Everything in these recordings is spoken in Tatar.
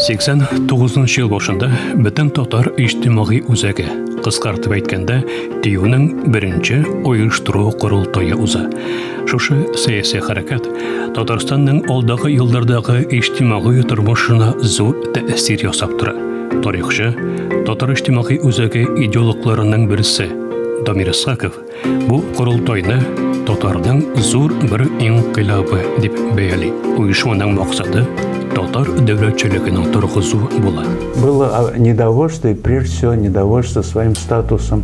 89 жыл башында бөтен татар иҗтимагый үзәге, кыскартып әйткәндә, ТИҮнең беренче оештыру курултае уза. Шушы сәяси хәрәкәт Татарстанның алдагы еллардагы иҗтимагый тормышына зур тәэсир ясап тора. Тарихчы, татар иҗтимагый үзәге идеологларының берсе Дамир Исхаков бу курултайны татарның зур бер инкыйлабы дип бәяли. Оешманың максаты татар дәүләтчелегенең торгызу була. Было недовольство, и прежде всего недовольство своим статусом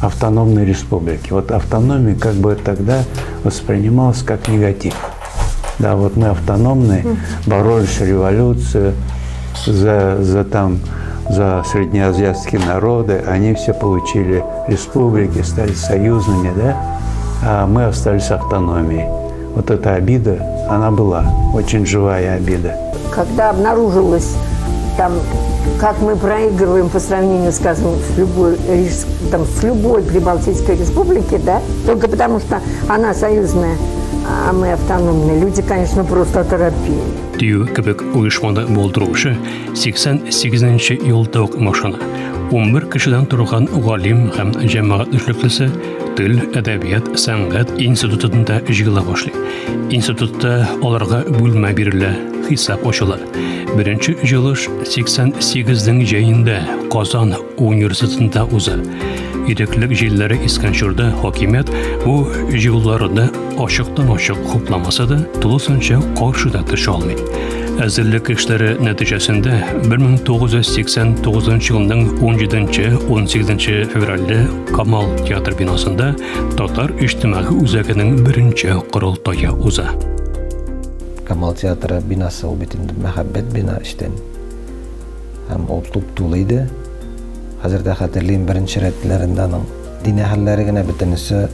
автономной республики. Вот автономия как бы тогда воспринималась как негатив. Да, вот мы автономные, боролись за революцию, за среднеазиатские народы, они все получили республики, стали союзными, да, а мы остались автономией. Вот эта обида, она была, очень живая обида. Когда обнаружилось, там, как мы проигрываем по сравнению, скажем, с любой Прибалтийской республикой, да, только потому что она союзная, а мы автономные, люди, конечно, просто оторопели. ТИҮ кебек оешманы булдырушы 88-нче елда ук машина. 11 кешедән торган галим һәм җәмәгать эшлеклесе тел, әдәбият, сәнгать институтында җыела башлый. Институтта аларга бүлмә бирелә, хисап ачыла. Беренче җыелыш 88-нең җәендә Казан университетында уза. Иреклек җилләре искән чорда хакимият бу җыелуларны ачыктан-ачык хупламаса да, тулысынча каршыда төшә алмый. Әзерлек эшләре нәтиҗәсендә 1989 елның 17-18 февральдә Камал театр бинасында татар иҗтимагый үзәгенең беренче курултае уза. Камал театры бинасы ул бит инде мәхәббәт бина эштән. Һәм ул туп-тулы. Хәзердә хәтерлим беренче рәтләрендә аның дин әһелләре генә бөтенесе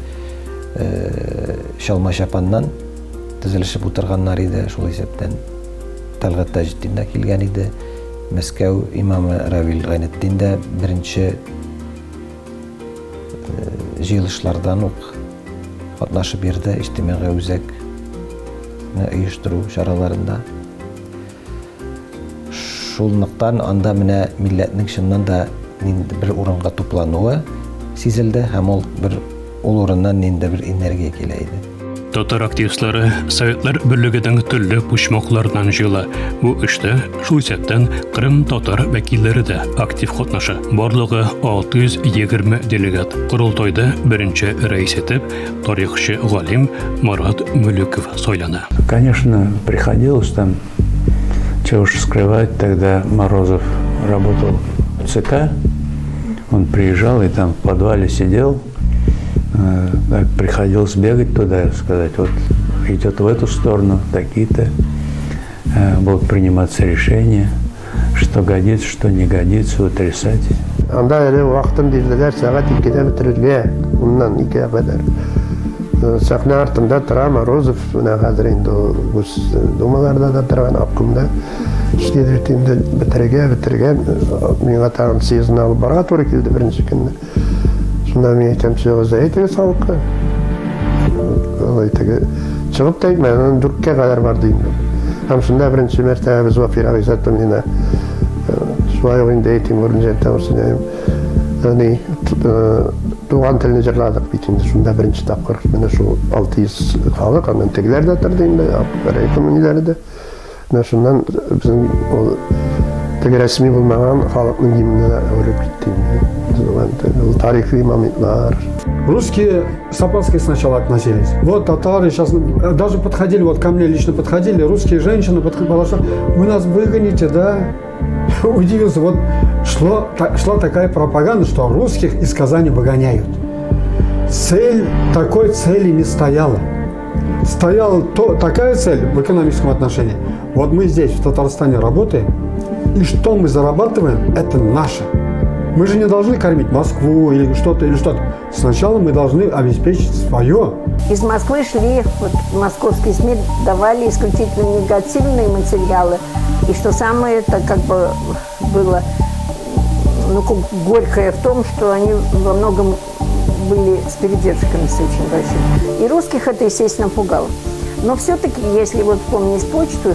шалма шапаннан төзелешеп утырганнар иде, шул исәптән Талгат Таҗетдин дә килгән иде. Мәскәү имамы Равил Гайнетдин дә беренче җыелышлардан ук катнашып йөрде иҗтимагый үзәк оештыру чараларында. Шулныктан анда менә милләтнең чыннан да бер урынга туплануы сизелде һәм ул урыннан инде бер энергия килә иде. Татар активистлары Советлар Берлегенең төрле почмаклардан җыела. Бу эштә шул исәптән Крым татар вәкилләре дә актив катнаша. Барлыгы 620 делегат. Курултайда беренче рәис итеп тарихчы галим Марат Мөлеков сайлана. Конечно, приходилось там, чего уж скрывать, тогда Морозов работал в ЦК, он приезжал и там в подвале сидел, так приходилось бегать туда, сказать, вот идет в эту сторону, такие-то, будут приниматься решения, что годится, что не годится, утрясать. Анда әле вакытын бирделәр, сәгать 2-дә бетерергә, уннан 2-гә кадәр. Сәхнә артында тора Морозов, менә хәзер инде үз думаларда да торган обкомда. Эшләдер инде бетергән, миңа тагын съездны алып барырга туры килде беренче көнне. Шунда мин әйтәм, за этими салкы. Чыгып та әйтмәдем, 4-кә кадәр барды инде. Һәм шунда беренче мәртәбә без Вафир Агизатовна шулай инде әйтим урынҗа тәмсилем. Яни туган телне җырладык бит инде шунда беренче тапкыр. Менә шул 600 халык, аннан тегеләр дә торды инде, райкомниләре дә. Менә шуннан безнең теге рәсми булмаган халыкның гимны өреп китте. Тарихи моментлар. Русские с опаской сначала относились. Вот татары сейчас даже подходили, вот ко мне лично подходили, русские женщины подходили, что вы нас выгоните, да? Удивился, вот шла такая пропаганда, что русских из Казани выгоняют. Такой цели не стояла. Стояла такая цель в экономическом отношении. Вот мы здесь, в Татарстане, работаем, и что мы зарабатываем, это наше. Мы же не должны кормить Москву или что-то. Сначала мы должны обеспечить свое. Из Москвы шли, вот московские СМИ давали исключительно негативные материалы. И что самое это как бы было горькое в том, что они во многом были с передержками очень большими. И русских это, естественно, пугало. Но все-таки, если вот вспомнить почту,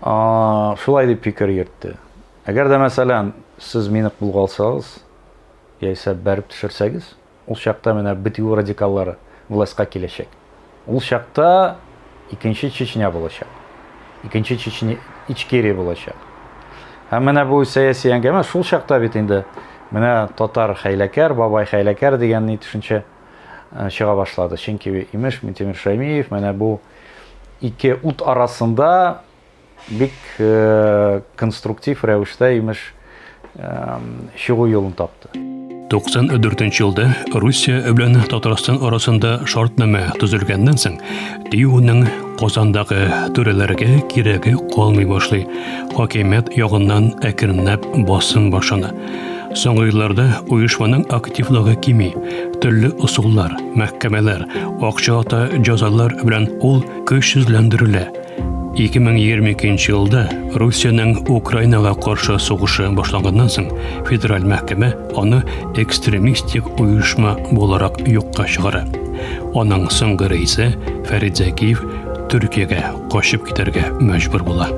Шулай дип фикер йөртте. Әгәр дә мәсәлән, сез мине кулга алсагыз, яисә бәреп төшерсәгез, ул чакта менә БТУ радикаллары властька киләчәк. Ул чакта икенче Чечня булачак. Икенче Чечня Ичкерия булачак. Һәм менә бу сәяси әңгәмә шул чакта бит инде менә татар хәйләкәр, бабай хәйләкәр дигән ни төшенчә чыга башлады. Чөнки имеш Минтимер Шәймиев менә бу ике ут арасында бик конструктив рәвештә имеш чыгу юлын тапты. 94 елда Русия белән Татарстан арасында шартнама төзелгәннән соң, ТИҮнең Казандагы түрәләргә кирәге калмый башлый. Хакимият ягыннан әкренләп басым башына. Соңгы елларда оешманың активлыгы кими, төрле усуллар, мәхкәмәләр, акча ата җәзалар белән ул көчсезләндерелә. 2022 елда Русиянең Украинага каршы сугышы башланганнан соң федераль мәхкәмә аны экстремистик оешма буларак юкка чыгара. Аның соңгы рәисе Фәрит Зәкиев Төркиягә качып китәргә мәҗбүр була.